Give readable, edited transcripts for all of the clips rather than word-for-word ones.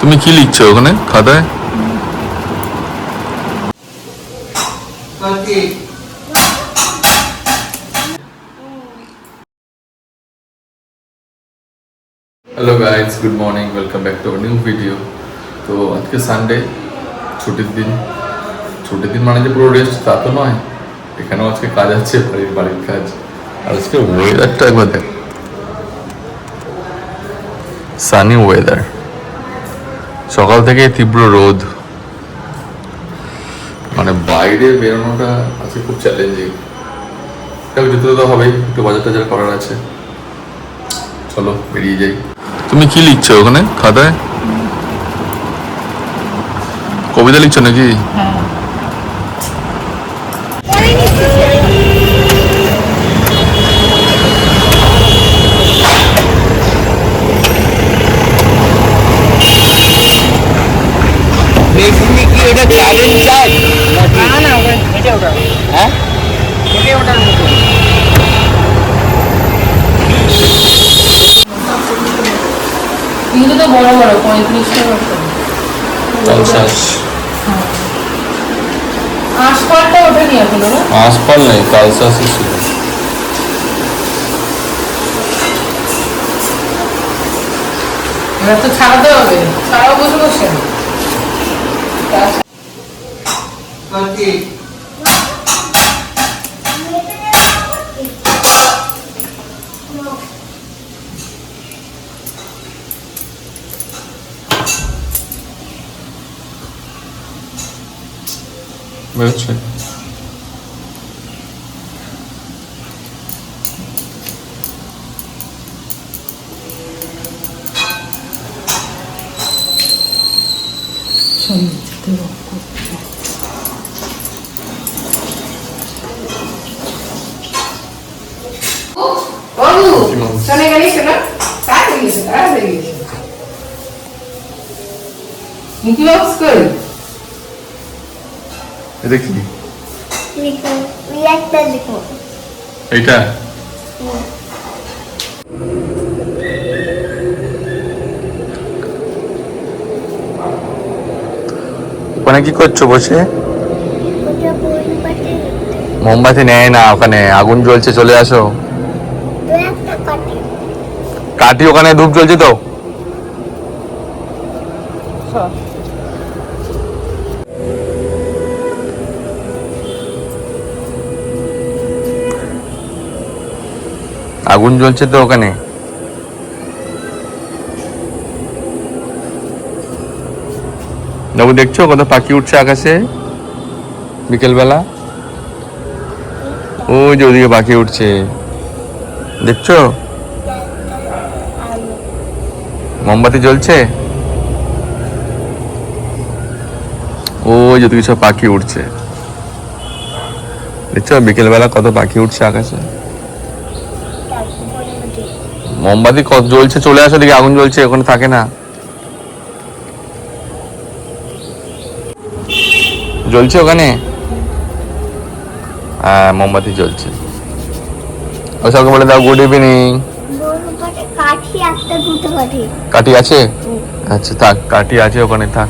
তুমি কি লিখছো ওখানে খাতায়? Hello guys, good morning, welcome back to new video. তো আজকে সানডে, ছুটির দিন। ছুটির দিন মানে যে পুরো রেস্ট তা তো নয়, এখানেও আজকে কাজ আছে, বাড়ির কাজ। আর আজকে ওয়েদারটা একবার দেখ, সানি ওয়েদার, সকাল থেকে তীব্র রোদ, মানে বাইরে বেরোনোটা আজকে খুব চ্যালেঞ্জিং। যেতে তো হবেই, একটু বাজার টাজার করার আছে, চলো বেরিয়ে যাই। তুমি কি লিখছো ওখানে খাতায়? কবিতা লিখছো নাকি? কিন্তু তো বড় বড় 35টা মতো কালসাস আশপালটা ওঠেনি এখনো না? আশপাল নেই, কালসাসই ছিল। এবার তো ছাড়াতে হবে, ছাড়াও বসে বসে বেরোচ্ছে। বাবু চলে গেলি কেন? তাড়াতাড়ি গেছে, তাড়াতাড়ি গেছে। মিকি বক্স কই? এটা কি? এইটা ওখানে কি করছো বসে? মোমবাতি নেয় না, ওখানে আগুন জ্বলছে, চলে আসো। কাটি, ওখানে ধূপ জ্বলছে তো। আগুন জ্বলছে তো ওখানে। বাবু দেখছো কত পাখি উঠছে আকাশে বিকেলবেলা? ওই যে ওদিকে পাখি উঠছে, দেখছো? মোমবাতি জ্বলছে, ওই যে ওদিকে সব পাখি উঠছে, দেখছো? বিকেলবেলা কত পাখি উঠছে আকাশে। মোমবাতি কত জ্বলছে, চলে আসো, দিকে আগুন জ্বলছে, ওখানে থাকে না। জ্বলছে ওখানে, হ্যাঁ মোমবাতি জ্বলছে। ও সবকে বলে দাও গুড ইভিনিং। কাঠি আছে? আচ্ছা থাক, কাঠি আছে ওখানে, থাক।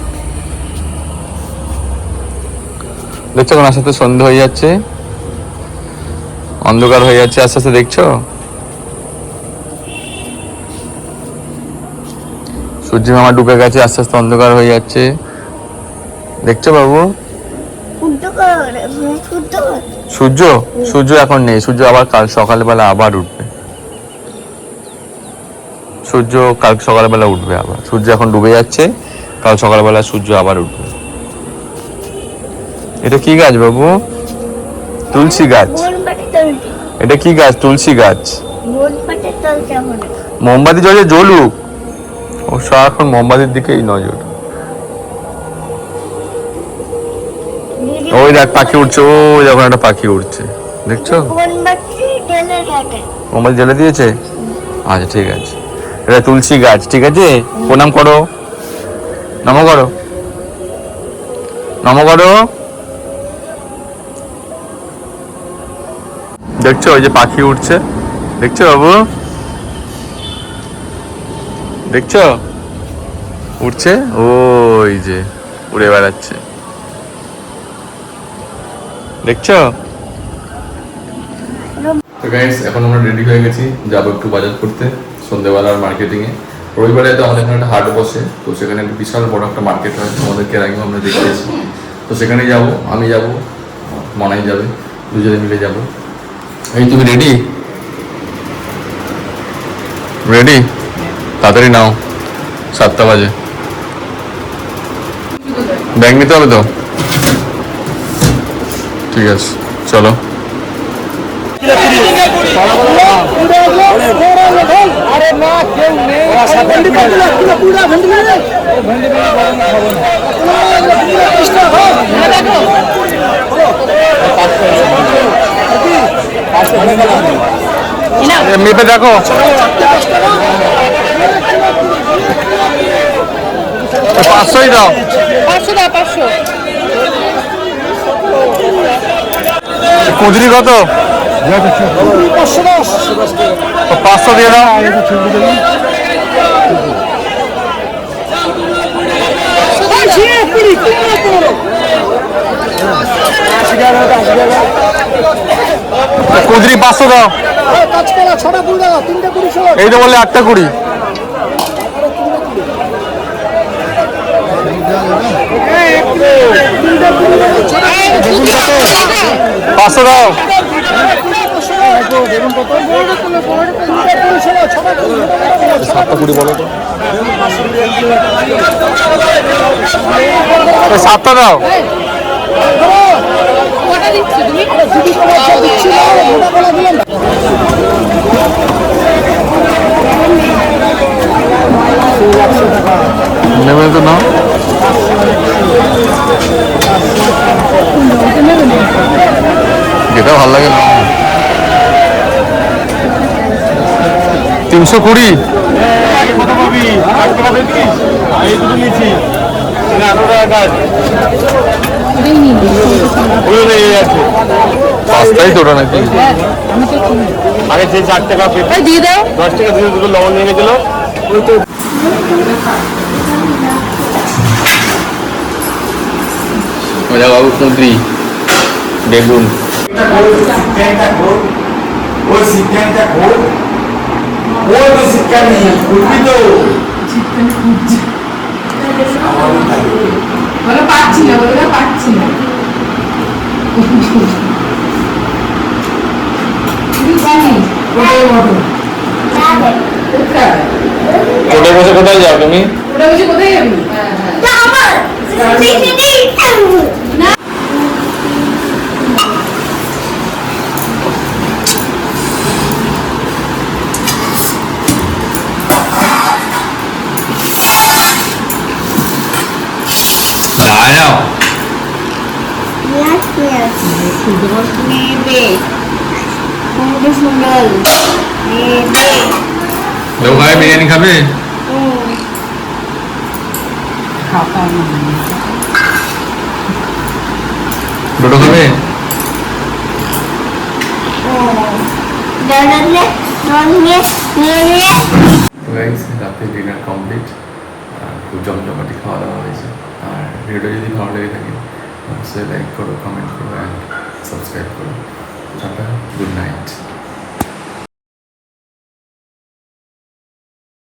দেখছো এখন আস্তে আস্তে সন্ধ্যে হয়ে যাচ্ছে, অন্ধকার হয়ে যাচ্ছে আস্তে আস্তে, দেখছো? সূর্য মামা ডুবে গেছে, আস্তে আস্তে অন্ধকার হয়ে যাচ্ছে, দেখছো বাবু? সূর্য সূর্য এখন নেই, সূর্য আবার কাল সকালবেলা আবার উঠবে। সূর্য কাল সকালবেলা উঠবে আবার, সূর্য এখন ডুবে যাচ্ছে, কাল সকালবেলা সূর্য আবার উঠবে। এটা কি গাছ বাবু? তুলসী গাছ। এটা কি গাছ? তুলসী গাছ। মোমবাতি জ্বলে, জ্বলুক, ও সারাক্ষণ মোমবাতির দিকেই নজর। ওই দেখ পাখি উঠছে, ওই যখন একটা পাখি উঠছে, দেখছো? মোমবাতি জ্বেলে দিয়েছে, আচ্ছা ঠিক আছে। এটা তুলসী গাছ, ঠিক আছে? প্রণাম করো, নমো করো, নমো করো। দেখছো ওই যে পাখি উঠছে, দেখছো বাবু? দেখছো? উঠছে, ওই যে উড়ে বেড়াচ্ছে, দেখছো? তো গাইস, এখন আমরা রেডি হয়ে গেছি, যাবো একটু বাজার করতে সন্ধ্যেবেলার মার্কেটিংয়ে। রবিবারে তো আমাদের এখানে একটা হাট বসে, তো সেখানে একটা বিশাল বড় একটা মার্কেট হয়, আমাদের এর আগেও আমরা দেখেছি। তো সেখানে যাব, আমি যাব, মনাই যাবে, দুজনে মিলে যাব। এই তুমি রেডি? রেডি? তাড়াতাড়ি নাও, 7টা বাজে। ব্যাগ নিতে হবে তো? ঠিক আছে, চলো। মেপে দেখো, 500ই দাও। 500 কুঁদরি কত? 500 দিয়ে দাও। কুঁদরি 500 দাও। এই তো বললে 8টা কুড়ি। 500 দাও। 7টা কুড়ি বলো তো। 7টা দাও। নেবে তো না, যেটা ভালো লাগে না। 320। পাঁচটাই তো ওটা নাকি? আগে যে 4 টাকা দিয়ে দাও, 10 টাকা দিয়ে দুটো লবণ নিয়ে গেছিল। বাবু কুঁদরি, বেগুন, পাচ্ছি না, পাচ্ছি না। কোথায় বসে কোথায় যাও তুমি? কোথায় যাবি? দাঁড়াও, ভাই বিরিয়ানি খাবে? দুটো খাবে? রাতে ডিনার কমপ্লিট, খুব জমজমাটি খাওয়া দাওয়া হয়েছে। আর ভিডিও যদি ভালো লেগে থাকে অবশ্যই লাইক করো, কমেন্ট করো অ্যান্ড সাবস্ক্রাইব করো। Tata, good night.